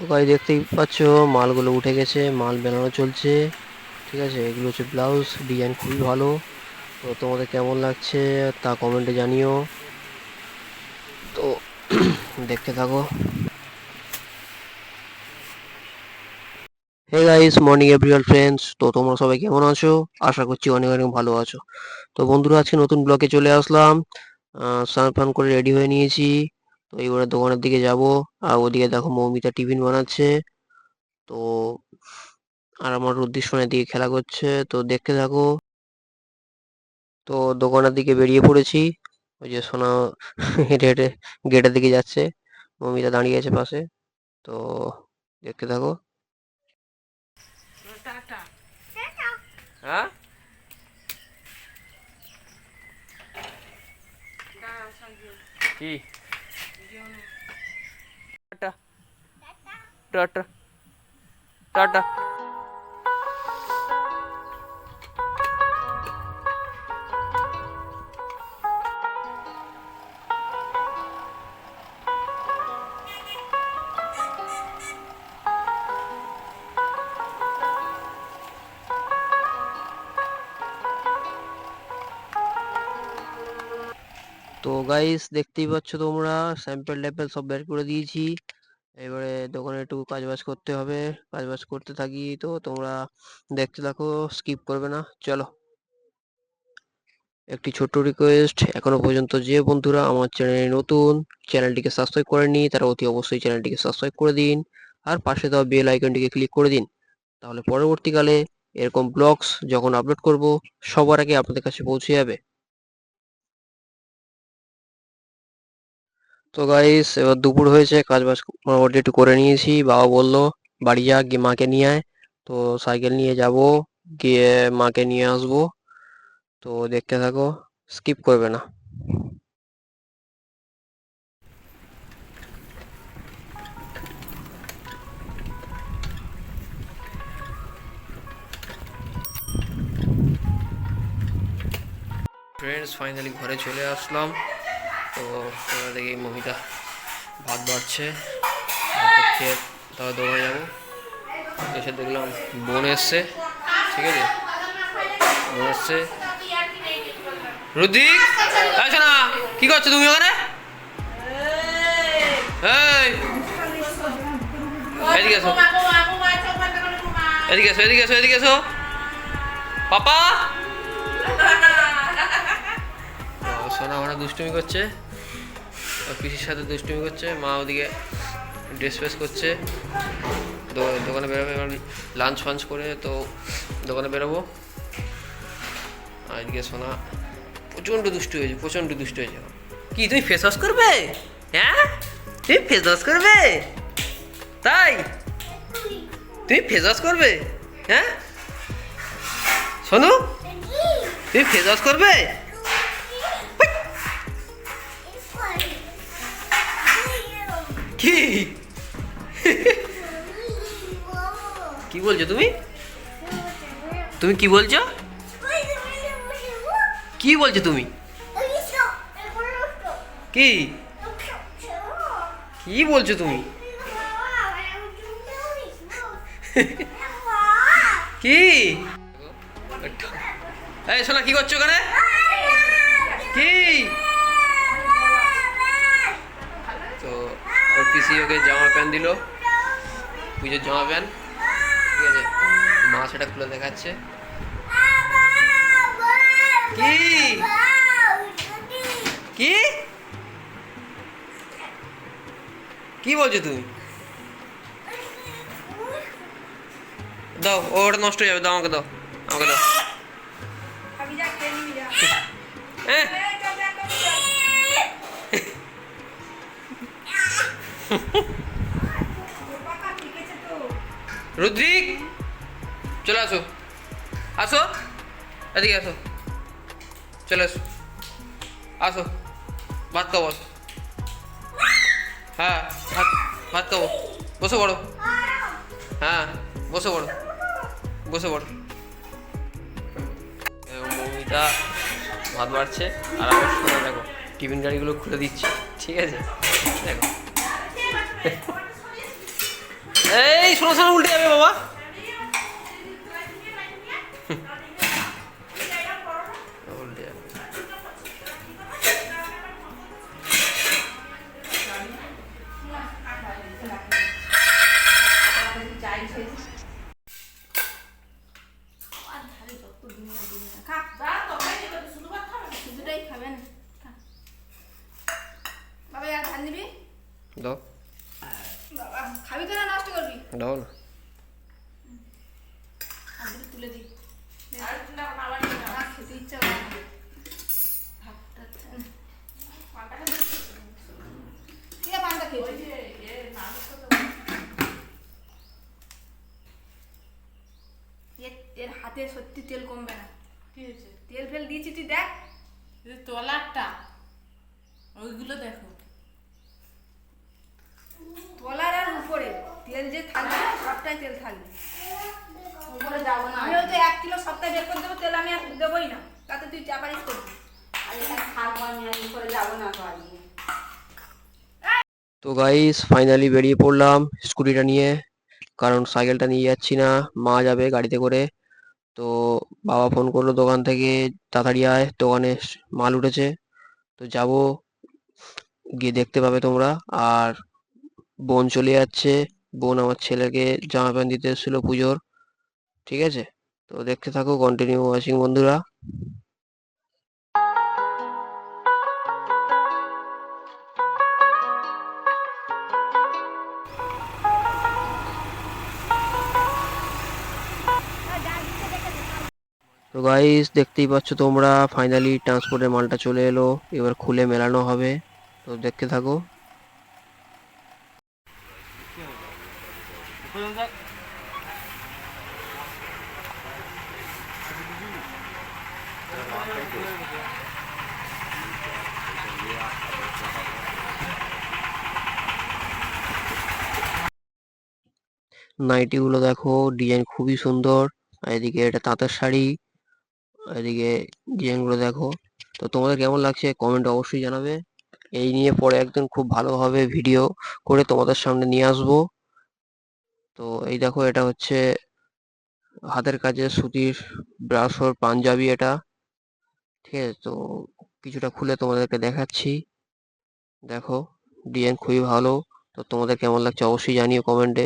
তো গাই দেখতেই পাচ্ছ মালগুলো উঠে গেছে, মাল বানানো চলছে। ঠিক আছে, এগুলো হচ্ছে ব্লাউজ, ডিজাইন খুবই ভালো। তো তোমাদের কেমন লাগছে তা কমেন্টে জানিও। তো দেখতে থাকো। Hey guys, morning everyone friends. তো তোমরা সবাই কেমন আছো? আশা করছি অনেক অনেক ভালো আছো। তো বন্ধুরা, আজকে নতুন ব্লগে চলে আসলাম। স্নান ফান করে রেডি হয়ে নিয়েছি। তো এইবারে দোকানের দিকে যাব। আর ওদিকে দেখো মৌমিতা টিফিন বানাচ্ছে। তো আর আমার রুদ্র সোনার দিকে খেলা করছে, তো দেখতে থাকো। তো দোকানের দিকে বেরিয়ে পড়েছি। ওই যে সোনা হেঁটে হেঁটে গেটের দিকে যাচ্ছে, মৌমিতা দাঁড়িয়ে আছে পাশে। তো দেখতে থাকো। হ্যাঁ, কি টাটা, টাটা, টাটা। তো গাইস, দেখতেই পাচ্ছ তোমরা, স্যাম্পল ট্যাম্পেল সব বের করে দিয়েছি। এবারে দোকানে একটু কাজবাজ করতে হবে। কাজবাজ করতে থাকি, তো তোমরা দেখতে থাকো, স্কিপ করবে না। চলো। একটি ছোট্ট রিকোয়েস্ট, এখনো পর্যন্ত যে বন্ধুরা আমার চ্যানেলে নতুন, চ্যানেলটিকে সাবস্ক্রাইব করেননি, তারা অতি অবশ্যই চ্যানেলটিকে সাবস্ক্রাইব করে দিন। আর পাশে দেওয়া বেল আইকনটিকে ক্লিক করে দিন। তাহলে পরবর্তীকালে এরকম ব্লগস যখন আপলোড করব, সবার আগে আপনাদের কাছে পৌঁছে যাবে। তো গাইস, এবার দুপুর হয়েছে, কাজ বাজ মোটামুটি একটু করে নিয়েছি। বাবা বলল বাড়ি যা, গিয়ে মাকে নিয়ে আয়। তো সাইকেল নিয়ে যাব, গিয়ে মাকে নিয়ে আসবো। তো দেখতে থাকো, স্কিপ করবে না। ফ্রেন্ডস, ফাইনালি ঘরে চলে আসলাম। তো এবার দেখি মমিতা ভাত বাড়ছে, ভাত খেয়ে তারপর দোকানে যাবো। এসে দেখলাম বোন এসছে। ঠিক আছে, বোন এসছে। রুদ্রিক, আসো না, কি করছো তুমি ওখানে? এই, এদিকে এসো, এদিকে এসো, এদিকে এসো, এদিকে এসো। পাপা। সোনা ওরা দুষ্টুমি করছে, পিসির সাথে দুষ্টুমি করছে। মা ওদিকে ড্রেস ফ্রেস করছে। দোকানে বেরোবে এবার, লাঞ্চ ফাঞ্চ করে তো দোকানে বেরোবো। আর এদিকে সোনা প্রচণ্ড দুষ্টু হয়েছে, প্রচণ্ড দুষ্টু হয়েছে। কি তুমি ফেস ওয়াশ করবে? হ্যাঁ, তুমি ফেস ওয়াশ করবে? তাই তুমি ফেস ওয়াশ করবে? হ্যাঁ শোনো, তুমি ফেস ওয়াশ করবে? কি কি বলছো তুমি? তুমি কি বলছো? কি বলছো তুমি? কি কি বলছো তুমি? কি? এই সোনা, কি করছো ওখানে? কি? তো ওর পিসি ওকে জামা প্যান্ট দিল, পুজোর জামা প্যান্ট। ঠিক আছে, মা সেটা খুলে দেখাচ্ছে। কি কি কি বলছো তুমি? দাও, ওটা নষ্ট হয়ে যাবে, দাও আমাকে, দাও আমাকে, দাও। হ্যাঁ, রুদ্রিক, চলে আসো, আসো, এদিকে আসো, চলে আসো, আসো, ভাত খাবো। হ্যাঁ, ভাত ভাত খাবো, বসে পড়ো। হ্যাঁ, বসে পড়ো, বসে পড়ো। মৌমিতা ভাত বাড়ছে, আর আমার সোনা দেখো টিফিন গাড়িগুলো খুলে দিচ্ছে। ঠিক আছে, দেখো এই শোনো শোনো, উল্টে যাবে বাবা। উল্টে যাবে। দাও খাবি তো না নষ্ট করবি? দাও না। তুলে দি। খেতে ইচ্ছা করে না। কে পান্তা খেয়েছে? এর হাতে সত্যি তেল কমবে না। কি হয়েছে? তেল ফেল দিয়েছি তুই দেখ। এই তলারটা ওইগুলো দেখো। তলার আর উপরে তেল যে থাকবে সবটাই তেল থাকবে। উপরে যাবো না। আমিও তো 1 কিলো সপ্তাহে বের করে দেবো তেল, আমি আর দেবোই না। তাতে তুই চাপারিস করবি। আর এখানে থাকবো আমি, আর উপরে যাবো না তো আজকে। তো গাইস ফাইনালি বেরিয়ে পড়লাম স্কুটিটা নিয়ে, কারণ সাইকেলটা নিয়ে যাচ্ছি না, মা যাবে গাড়িতে করে। তো বাবা ফোন করলো দোকান থেকে, তাড়াতাড়ি আয়, দোকানে মাল উঠেছে। তো যাব, গিয়ে দেখতে পাবে তোমরা। আর বোন চলে যাচ্ছে, বোন আমার ছেলেকে জামা প্যান্ট দিতে এসেছিল পুজোর। ঠিক আছে, তো দেখতে থাকো, কন্টিনিউ ওয়াচিং বন্ধুরা। তো গাইস দেখতেই পাচ্ছ তোমরা, ফাইনালি ট্রান্সপোর্টের মালটা চলে এলো, এবার খুলে মেলানো হবে। তো দেখতে থাকো। নাইটি গুলো দেখো, ডিজাইন খুবই সুন্দর। আর এদিকে এটা তাঁতের শাড়ি, আর এদিকে ডিজাইন গুলো দেখো। তো তোমাদের কেমন লাগছে কমেন্ট অবশ্যই জানাবে। এই নিয়ে পরে একদিন খুব ভালোভাবে ভিডিও করে তোমাদের সামনে নিয়ে আসবো। তো এই দেখো, এটা হচ্ছে হাতের কাজের সুতির ব্রাসোর পাঞ্জাবি এটা। ঠিক আছে, তো কিছুটা খুলে তোমাদেরকে দেখাচ্ছি। দেখো, ডিজাইন খুবই ভালো। তো তোমাদের কেমন লাগছে অবশ্যই জানিও কমেন্টে।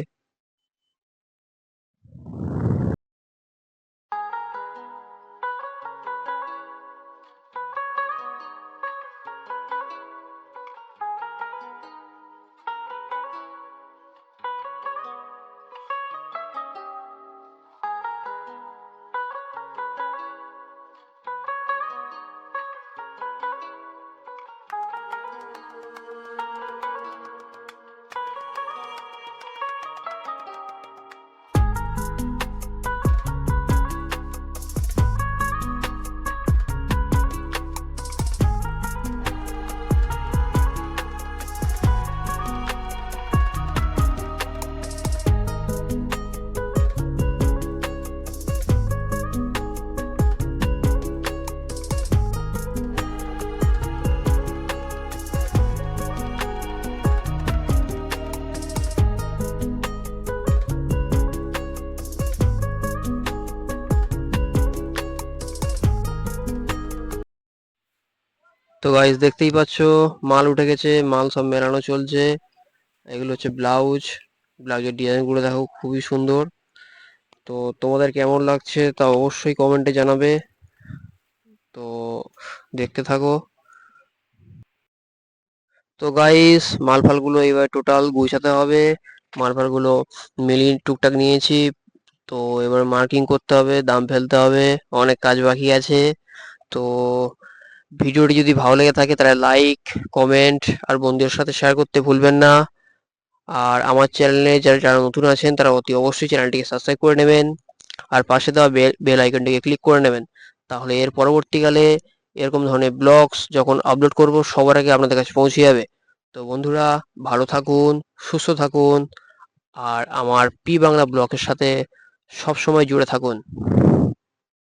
তো গাইস দেখতেই পাচ্ছ, মাল উঠে গেছে, মাল সব মেলানো চলছে। এগুলো হচ্ছে ব্লাউজ, ব্লাউজের ডিজাইন গুলো দেখো খুবই সুন্দর। তো তোমাদের কেমন লাগছে তা অবশ্যই কমেন্টে জানাবে। তো দেখতে থাকো। তো গাইস মালফালগুলো এবার টোটাল গুছাতে হবে। মালফালগুলো মিলিয়ে টুকটাক নিয়েছি। তো এবার মার্কিং করতে হবে, দাম ফেলতে হবে, অনেক কাজ বাকি আছে। তো ভিডিওটি যদি ভালো লেগে থাকে তাহলে লাইক, কমেন্ট আর বন্ধুদের সাথে শেয়ার করতে ভুলবেন না। আর আমার চ্যানেলে যারা যারা নতুন আছেন তারা অতি অবশ্যই চ্যানেলটিকে সাবস্ক্রাইব করে নেবেন। আর পাশে দেওয়া বেল আইকনটিকে ক্লিক করে নেবেন। তাহলে এর পরবর্তীকালে এরকম ধরনের ব্লগস যখন আপলোড করব সবার আগে আপনাদের কাছে পৌঁছে যাবে। তো বন্ধুরা, ভালো থাকুন, সুস্থ থাকুন, আর আমার পি বাংলা ব্লগের সাথে সব সময় জুড়ে থাকুন।